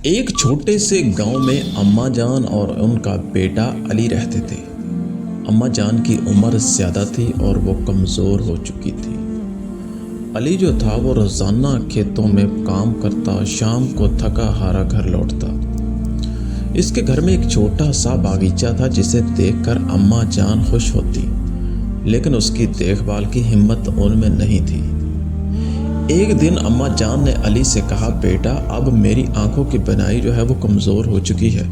ایک چھوٹے سے گاؤں میں اماں جان اور ان کا بیٹا علی رہتے تھے۔ اماں جان کی عمر زیادہ تھی اور وہ کمزور ہو چکی تھی۔ علی جو تھا وہ روزانہ کھیتوں میں کام کرتا، شام کو تھکا ہارا گھر لوٹتا۔ اس کے گھر میں ایک چھوٹا سا باغیچہ تھا جسے دیکھ کر اماں جان خوش ہوتی، لیکن اس کی دیکھ بھال کی ہمت ان میں نہیں تھی۔ ایک دن اماں جان نے علی سے کہا، بیٹا اب میری آنکھوں کی بینائی جو ہے وہ کمزور ہو چکی ہے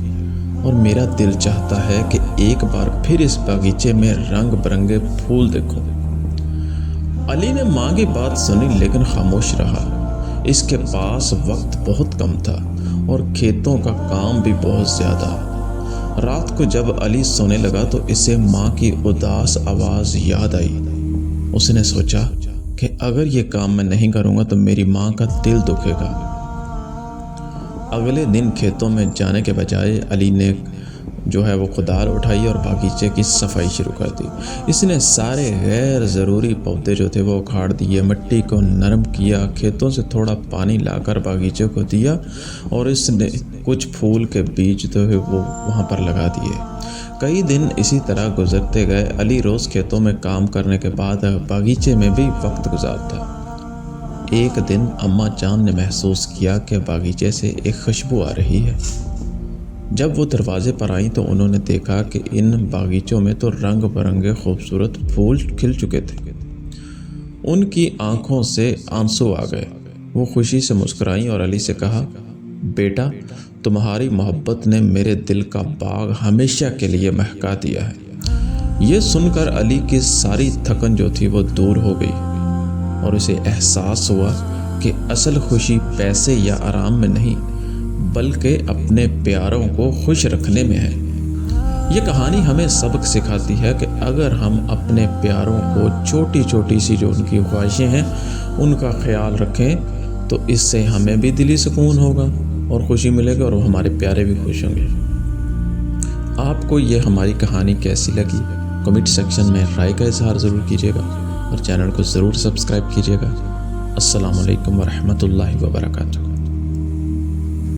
اور میرا دل چاہتا ہے کہ ایک بار پھر اس باغیچے میں رنگ برنگے پھول دیکھوں۔ علی نے ماں کی بات سنی لیکن خاموش رہا۔ اس کے پاس وقت بہت کم تھا اور کھیتوں کا کام بھی بہت زیادہ۔ رات کو جب علی سونے لگا تو اسے ماں کی اداس آواز یاد آئی۔ اس نے سوچا کہ اگر یہ کام میں نہیں کروں گا تو میری ماں کا دل دکھے گا۔ اگلے دن کھیتوں میں جانے کے بجائے علی نے جو ہے وہ کدال اٹھائی اور باغیچے کی صفائی شروع کر دی۔ اس نے سارے غیر ضروری پودے جو تھے وہ اکھاڑ دیے، مٹی کو نرم کیا، کھیتوں سے تھوڑا پانی لا کر باغیچے کو دیا اور اس نے کچھ پھول کے بیج جو ہے وہ وہاں پر لگا دیے۔ کئی دن اسی طرح گزرتے گئے۔ علی روز کھیتوں میں کام کرنے کے بعد باغیچے میں بھی وقت گزارتا۔ ایک دن اماں جان نے محسوس کیا کہ باغیچے سے ایک خوشبو آ رہی ہے۔ جب وہ دروازے پر آئیں تو انہوں نے دیکھا کہ ان باغیچوں میں تو رنگ برنگے خوبصورت پھول کھل چکے تھے۔ ان کی آنکھوں سے آنسو آ گئے۔ وہ خوشی سے مسکرائیں اور علی سے کہا، بیٹا تمہاری محبت نے میرے دل کا باغ ہمیشہ کے لیے مہکا دیا ہے۔ یہ سن کر علی کی ساری تھکن جو تھی وہ دور ہو گئی اور اسے احساس ہوا کہ اصل خوشی پیسے یا آرام میں نہیں بلکہ اپنے پیاروں کو خوش رکھنے میں ہے۔ یہ کہانی ہمیں سبق سکھاتی ہے کہ اگر ہم اپنے پیاروں کو چھوٹی چھوٹی سی جو ان کی خواہشیں ہیں ان کا خیال رکھیں تو اس سے ہمیں بھی دلی سکون ہوگا اور خوشی ملے گی اور ہمارے پیارے بھی خوش ہوں گے۔ آپ کو یہ ہماری کہانی کیسی لگی؟ کمنٹ سیکشن میں رائے کا اظہار ضرور کیجیے گا اور چینل کو ضرور سبسکرائب کیجیے گا۔ السلام علیکم ورحمۃ اللہ وبرکاتہ۔